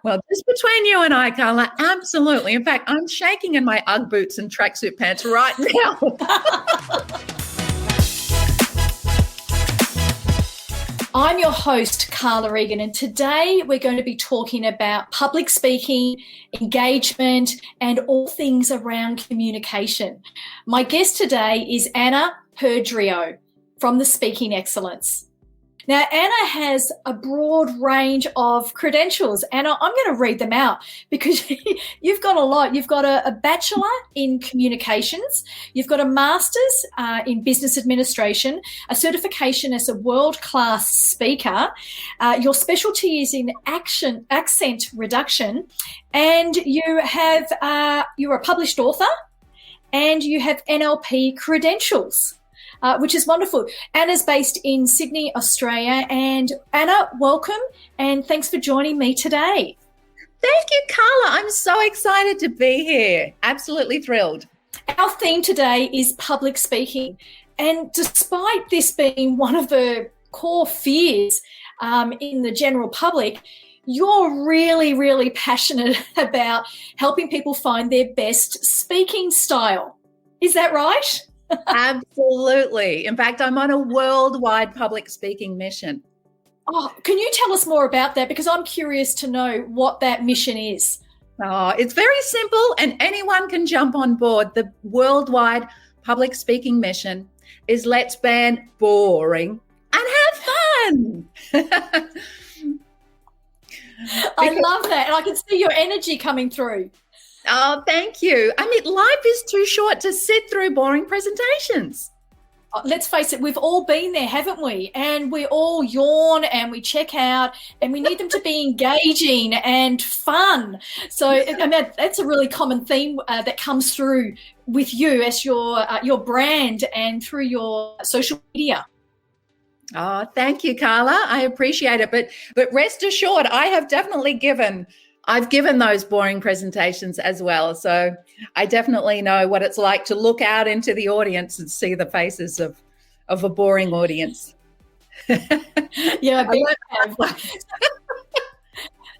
Well, just between you and I, Carla, absolutely. In fact, I'm shaking in my Ugg boots and tracksuit pants right now. I'm your host, Carla Egan, and today we're going to be talking about public speaking, engagement, and all things around communication. My guest today is Anna Perdriau from the Speaking Excellence. Now, Anna has a broad range of credentials. Anna, I'm going to read them out because you've got a lot. You've got a bachelor in communications. You've got a master's in business administration, a certification as a world-class speaker. Your specialty is in accent reduction, and you're a published author, and you have NLP credentials. Which is wonderful. Anna's based in Sydney, Australia. And Anna, welcome, and thanks for joining me today. Thank you, Carla. I'm so excited to be here. Absolutely thrilled. Our theme today is public speaking. And despite this being one of the core fears in the general public, you're really, really passionate about helping people find their best speaking style. Is that right? Absolutely. In fact, I'm on a worldwide public speaking mission. Oh, can you tell us more about that? Because I'm curious to know what that mission is. Oh, it's very simple and anyone can jump on board. The worldwide public speaking mission is let's ban boring and have fun. I love that. And I can see your energy coming through. Oh, thank you. I mean, life is too short to sit through boring presentations. Let's face it, we've all been there, haven't we? And we all yawn and we check out, and we need them to be engaging and fun. So I mean, that's a really common theme that comes through with you as your brand and through your social media. Oh, thank you, Carla. I appreciate it. But rest assured, I've given those boring presentations as well. So I definitely know what it's like to look out into the audience and see the faces of a boring audience. Yeah, I bet.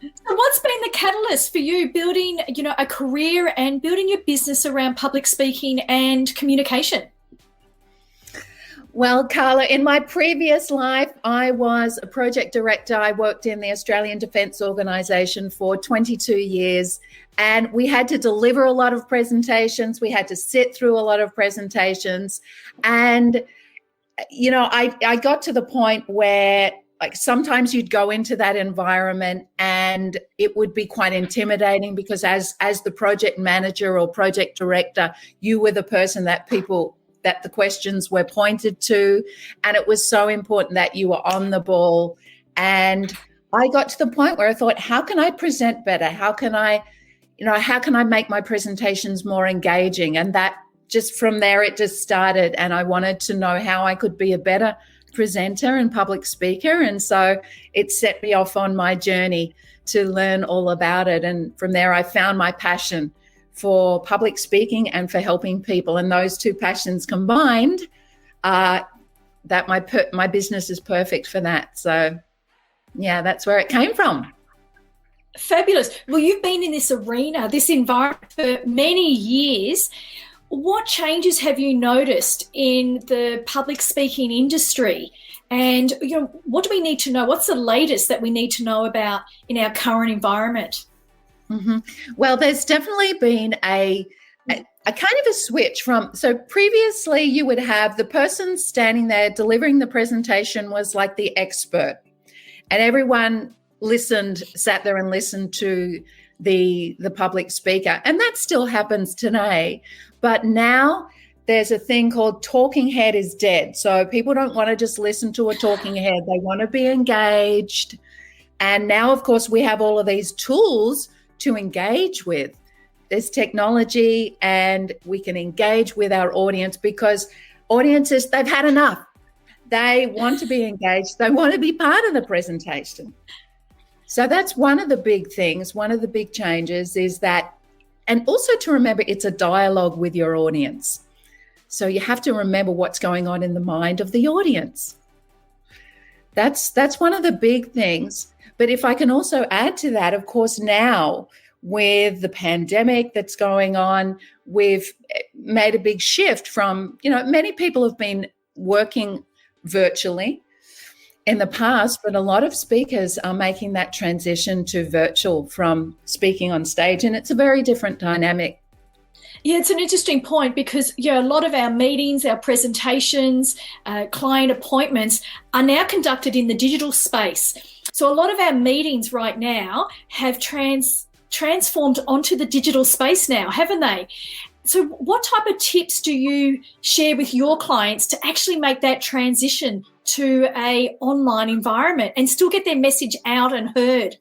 So what's been the catalyst for you building, a career and building your business around public speaking and communication? Well, Carla, in my previous life, I was a project director. I worked in the Australian Defence Organisation for 22 years, and we had to deliver a lot of presentations. We had to sit through a lot of presentations. And, I got to the point where sometimes you'd go into that environment and it would be quite intimidating because as the project manager or project director, you were the person that the questions were pointed to, and it was so important that you were on the ball. And I got to the point where I thought, how can I present better? How can I make my presentations more engaging? And that just from there, it just started. And I wanted to know how I could be a better presenter and public speaker. And so it set me off on my journey to learn all about it. And from there, I found my passion for public speaking and for helping people, and those two passions combined, that my business is perfect for that. So, yeah, that's where it came from. Fabulous. Well, you've been in this arena, this environment for many years. What changes have you noticed in the public speaking industry? And what do we need to know? What's the latest that we need to know about in our current environment? Mm-hmm. Well, there's definitely been a kind of a switch so previously you would have the person standing there delivering the presentation was like the expert, and everyone sat there and listened to the public speaker. And that still happens today. But now there's a thing called talking head is dead. So people don't want to just listen to a talking head. They want to be engaged. And now, of course, we have all of these tools to engage with. There's technology, and we can engage with our audience because audiences, they've had enough. They want to be engaged. They want to be part of the presentation. So that's one of the big things, one of the big changes is that, and also to remember it's a dialogue with your audience. So you have to remember what's going on in the mind of the audience. That's one of the big things. But if I can also add to that, of course, now with the pandemic that's going on, we've made a big shift from, many people have been working virtually in the past, but a lot of speakers are making that transition to virtual from speaking on stage, and it's a very different dynamic. Yeah, it's an interesting point because a lot of our meetings, our presentations, client appointments are now conducted in the digital space. So a lot of our meetings right now have transformed onto the digital space now, haven't they? So what type of tips do you share with your clients to actually make that transition to a online environment and still get their message out and heard?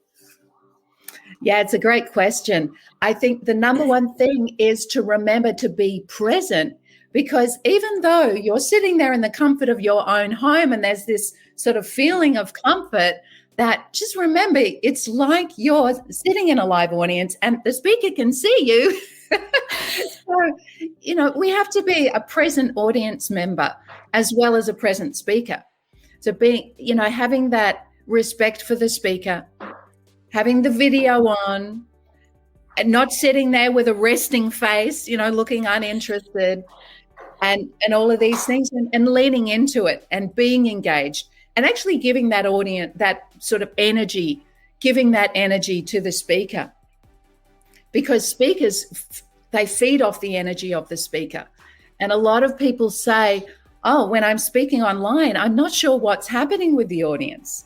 Yeah, it's a great question. I think the number one thing is to remember to be present, because even though you're sitting there in the comfort of your own home and there's this sort of feeling of comfort, that just remember, it's like you're sitting in a live audience and the speaker can see you. So, we have to be a present audience member as well as a present speaker. So being, having that respect for the speaker, having the video on, and not sitting there with a resting face, looking uninterested, and all of these things, and leaning into it and being engaged, and actually giving that audience that sort of energy, giving that energy to the speaker. Because speakers, they feed off the energy of the speaker. And a lot of people say, when I'm speaking online, I'm not sure what's happening with the audience.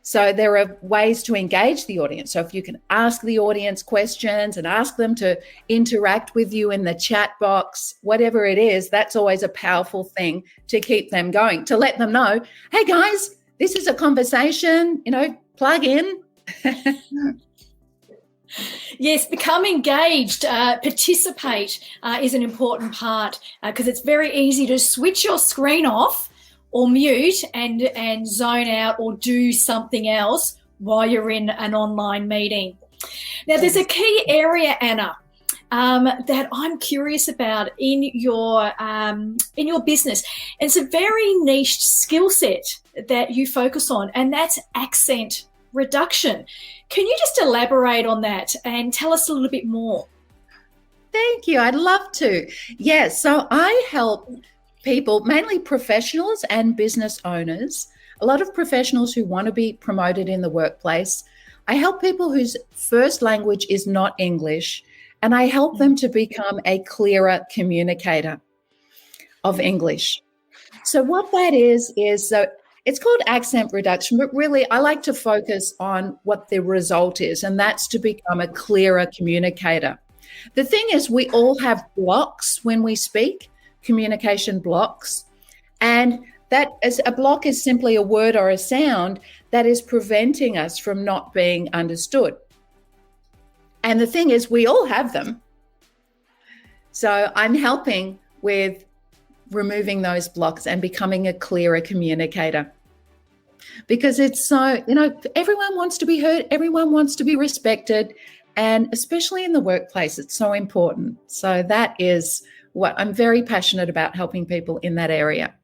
So there are ways to engage the audience. So if you can ask the audience questions and ask them to interact with you in the chat box, whatever it is, that's always a powerful thing to keep them going, to let them know, hey guys, this is a conversation, plug in. Yes, become engaged, participate is an important part because it's very easy to switch your screen off or mute and zone out or do something else while you're in an online meeting. Now, there's a key area, Anna, that I'm curious about in your business. And it's a very niche skill set that you focus on, and that's accent reduction. Can you just elaborate on that and tell us a little bit more? Thank you. I'd love to. Yes. So I help people, mainly professionals and business owners, a lot of professionals who want to be promoted in the workplace. I help people whose first language is not English, and I help them to become a clearer communicator of English. So what that is it's called accent reduction, but really I like to focus on what the result is, and that's to become a clearer communicator. The thing is, we all have blocks when we speak, communication blocks, and that as a block is simply a word or a sound that is preventing us from not being understood. And the thing is, we all have them. So I'm helping with removing those blocks and becoming a clearer communicator. Because it's so, everyone wants to be heard, everyone wants to be respected, and especially in the workplace, it's so important. So that is what I'm very passionate about, helping people in that area.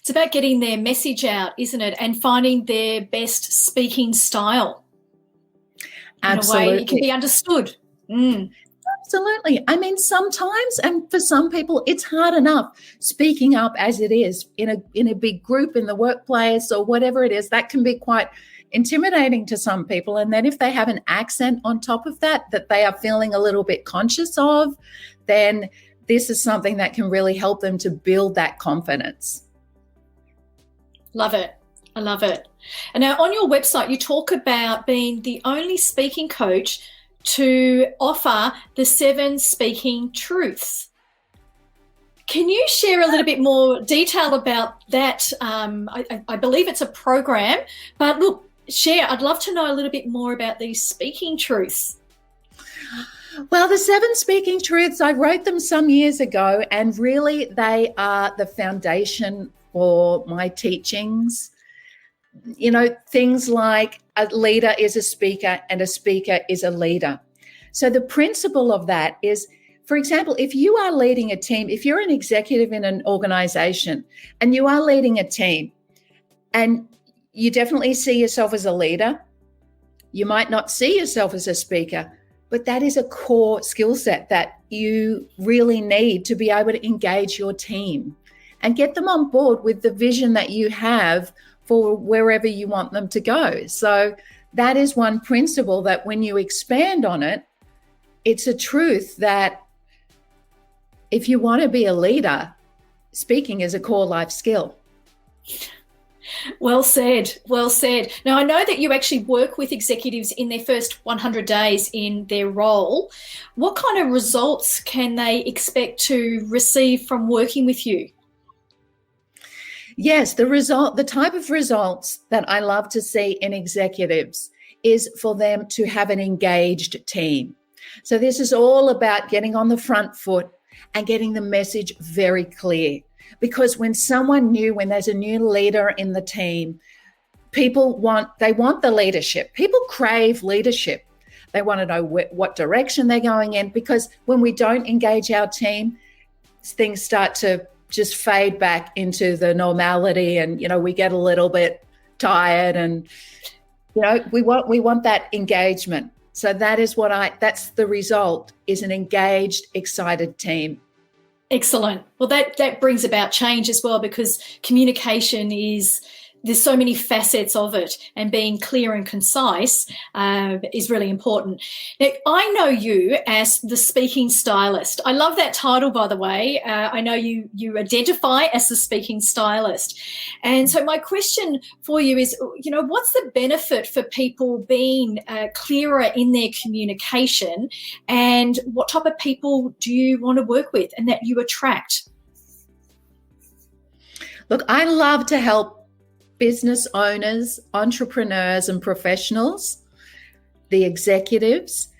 It's about getting their message out, isn't it? And finding their best speaking style. Absolutely. In a way it can be understood. Absolutely. I mean, sometimes, and for some people, it's hard enough speaking up as it is in a big group in the workplace or whatever it is. That can be quite intimidating to some people. And then if they have an accent on top of that they are feeling a little bit conscious of, then this is something that can really help them to build that confidence. Love it. I love it. And now on your website, you talk about being the only speaking coach to offer the 7 speaking truths. Can you share a little bit more detail about that? I believe it's a program, but look, share. I'd love to know a little bit more about these speaking truths. Well, the 7 speaking truths, I wrote them some years ago, and really they are the foundation for my teachings. Things like a leader is a speaker and a speaker is a leader. So the principle of that is, for example, if you are leading a team, if you're an executive in an organization and you are leading a team and you definitely see yourself as a leader, You might not see yourself as a speaker, but that is a core skill set that you really need to be able to engage your team and get them on board with the vision that you have for wherever you want them to go. So that is one principle that when you expand on it, it's a truth that if you want to be a leader, speaking is a core life skill. Well said, well said. Now, I know that you actually work with executives in their first 100 days in their role. What kind of results can they expect to receive from working with you? Yes, the type of results that I love to see in executives is for them to have an engaged team. So this is all about getting on the front foot and getting the message very clear. Because when there's a new leader in the team, people want the leadership. People crave leadership. They want to know what direction they're going in, because when we don't engage our team, things start to just fade back into the normality, and we get a little bit tired, and we want that engagement. So that's the result, is an engaged, excited team. Excellent. Well, that brings about change as well, because communication there's so many facets of it, and being clear and concise is really important. Now, I know you as the Speaking Stylist. I love that title, by the way. I know you identify as the Speaking Stylist. And so my question for you is, what's the benefit for people being clearer in their communication, and what type of people do you want to work with and that you attract? Look, I love to help business owners, entrepreneurs and professionals, the executives,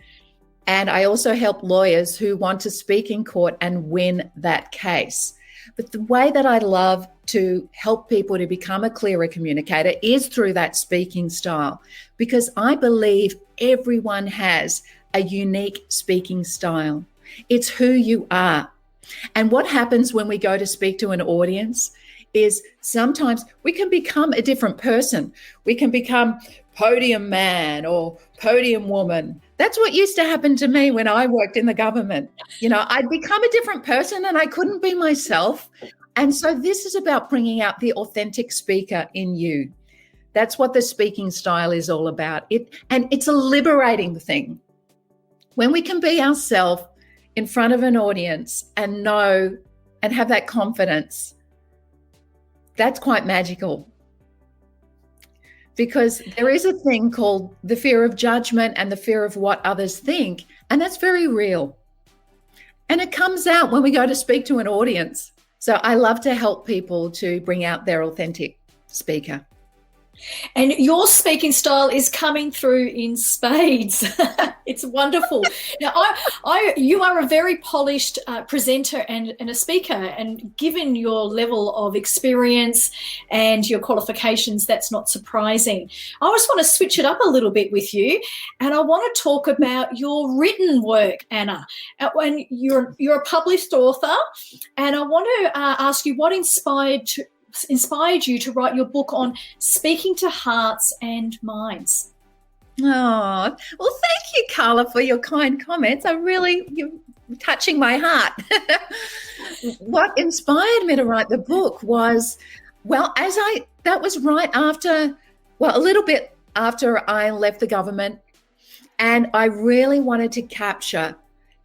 and I also help lawyers who want to speak in court and win that case. But the way that I love to help people to become a clearer communicator is through that speaking style, because I believe everyone has a unique speaking style. It's who you are. And what happens when we go to speak to an audience is sometimes we can become a different person. We can become podium man or podium woman. That's what used to happen to me when I worked in the government. I'd become a different person and I couldn't be myself. And so this is about bringing out the authentic speaker in you. That's what the speaking style is all about. It's a liberating thing. When we can be ourselves in front of an audience and know and have that confidence, that's quite magical, because there is a thing called the fear of judgment and the fear of what others think, and that's very real. And it comes out when we go to speak to an audience. So I love to help people to bring out their authentic speaker. And your speaking style is coming through in spades. It's wonderful. Now, you are a very polished presenter and a speaker, and given your level of experience and your qualifications, that's not surprising. I just want to switch it up a little bit with you, and I want to talk about your written work, Anna. When you're a published author, and I want to ask you what inspired you to write your book on speaking to hearts and minds. Oh, well, thank you, Carla, for your kind comments. You're touching my heart. What inspired me to write the book was, that was right after, a little bit after I left the government, and I really wanted to capture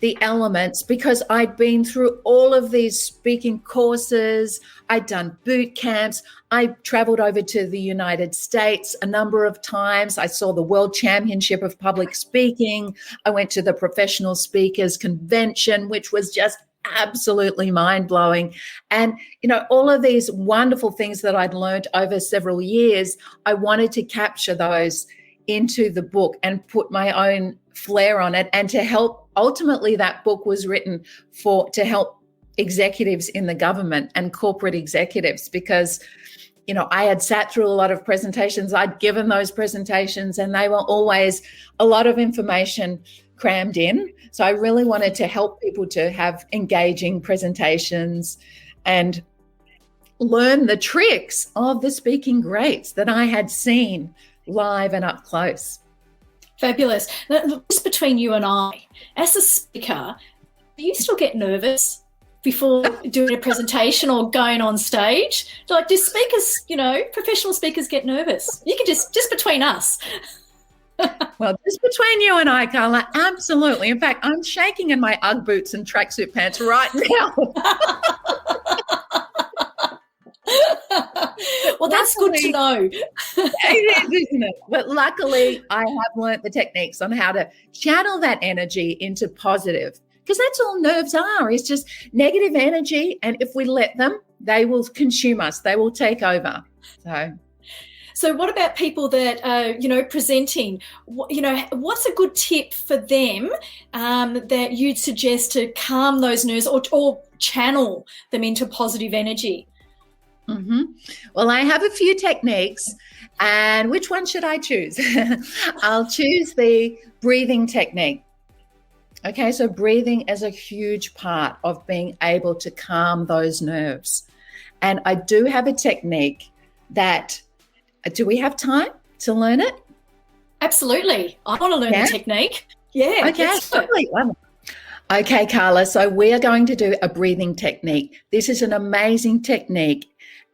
the elements, because I'd been through all of these speaking courses. I'd done boot camps. I traveled over to the United States a number of times. I saw the World Championship of Public Speaking. I went to the Professional Speakers Convention, which was just absolutely mind-blowing. And, all of these wonderful things that I'd learned over several years, I wanted to capture those into the book and put my own flair on it, and to help. Ultimately, that book was written to help executives in the government and corporate executives, because, I had sat through a lot of presentations. I'd given those presentations, and they were always a lot of information crammed in. So I really wanted to help people to have engaging presentations and learn the tricks of the speaking greats that I had seen live and up close. Fabulous. Now, look, just between you and I, as a speaker, do you still get nervous before doing a presentation or going on stage? Like, do speakers, professional speakers get nervous? You can just between us. Well, just between you and I, Carla, absolutely. In fact, I'm shaking in my Ugg boots and tracksuit pants right now. Well, that's good to know. It is, isn't it? But luckily, I have learnt the techniques on how to channel that energy into positive, because that's all nerves are. It's just negative energy. And if we let them, they will consume us. They will take over. So what about people that are, presenting? What's a good tip for them that you'd suggest to calm those nerves or channel them into positive energy? Mm-hmm. Well, I have a few techniques, and which one should I choose? I'll choose the breathing technique. Okay, so breathing is a huge part of being able to calm those nerves. And I do have a technique that, do we have time to learn it? Absolutely. I want to learn the technique. Yeah. Okay, okay, Carla, so we are going to do a breathing technique. This is an amazing technique.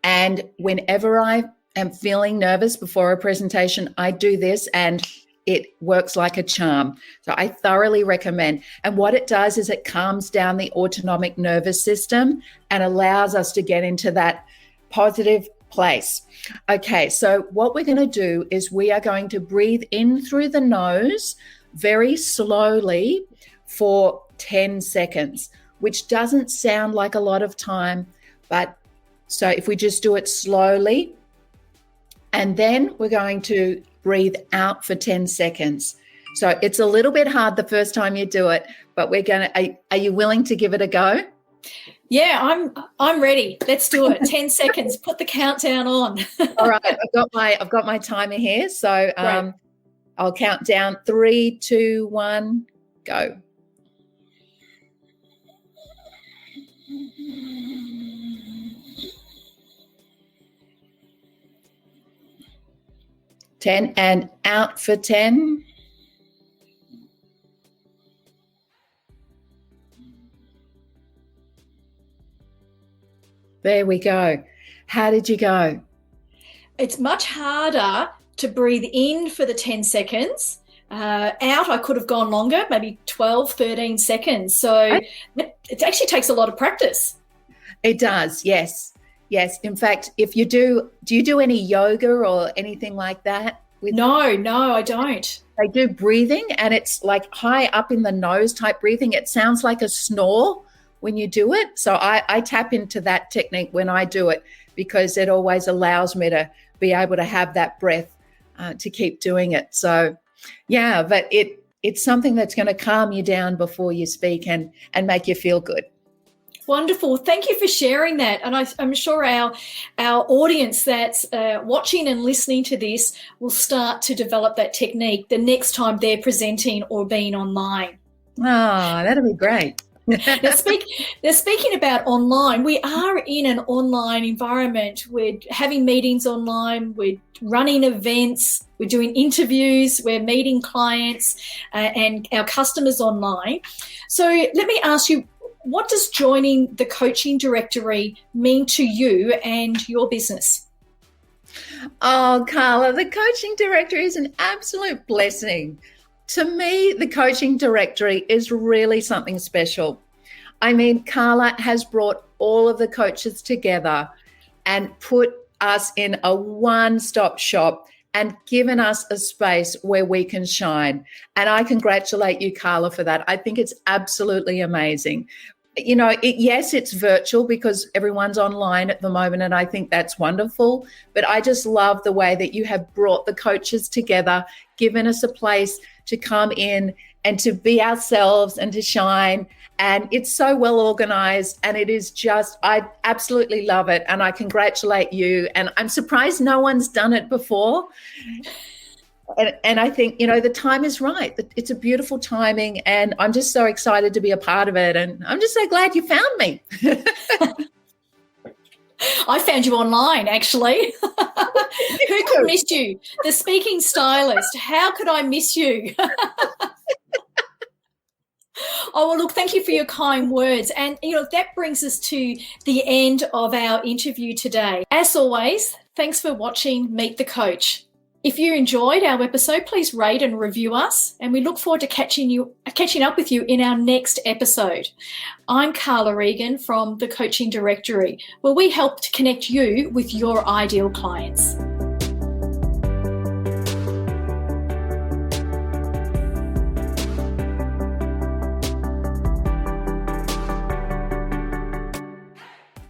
And whenever I am feeling nervous before a presentation, I do this and it works like a charm. So I thoroughly recommend. And what it does is it calms down the autonomic nervous system and allows us to get into that positive place. Okay, so what we're going to do is we are going to breathe in through the nose very slowly for 10 seconds, which doesn't sound like a lot of time, but so if we just do it slowly, and then we're going to breathe out for 10 seconds. So it's a little bit hard the first time you do it, but are you willing to give it a go? Yeah, I'm ready. Let's do it. 10 seconds. Put the countdown on. All right, I've got my timer here. So I'll count down 3, 2, 1, go. And out for 10. There we go. How did you go? It's much harder to breathe in for the 10 seconds. Out, I could have gone longer, maybe 12, 13 seconds. So it actually takes a lot of practice. It does, yes. Yes. In fact, if you do you do any yoga or anything like that? No, I don't. They do breathing, and it's like high up in the nose type breathing. It sounds like a snore when you do it. So I tap into that technique when I do it, because it always allows me to be able to have that breath to keep doing it. So, yeah, but it's something that's going to calm you down before you speak and make you feel good. Wonderful. Thank you for sharing that. And I'm sure our audience that's watching and listening to this will start to develop that technique the next time they're presenting or being online. Oh, that'll be great. Now, speaking about online, we are in an online environment. We're having meetings online. We're running events. We're doing interviews. We're meeting clients and our customers online. So let me ask you, what does joining the coaching directory mean to you and your business? Oh, Carla, the coaching directory is an absolute blessing. To me, the coaching directory is really something special. I mean, Carla has brought all of the coaches together and put us in a one-stop shop and given us a space where we can shine. And I congratulate you, Carla, for that. I think it's absolutely amazing. You know, yes, it's virtual because everyone's online at the moment, and I think that's wonderful. But I just love the way that you have brought the coaches together, given us a place to come in and to be ourselves and to shine. And it's so well organized, and it is just, I absolutely love it. And I congratulate you. And I'm surprised no one's done it before. And I think, you know, the time is right. It's a beautiful timing, and I'm just so excited to be a part of it. And I'm just so glad you found me. I found you online, actually. Who could miss you? The speaking stylist. How could I miss you? Oh, well, look, thank you for your kind words. And, that brings us to the end of our interview today. As always, thanks for watching Meet the Coach. If you enjoyed our episode, please rate and review us, and we look forward to catching up with you in our next episode. I'm Carla Egan from the Coaching Directory, where we help to connect you with your ideal clients.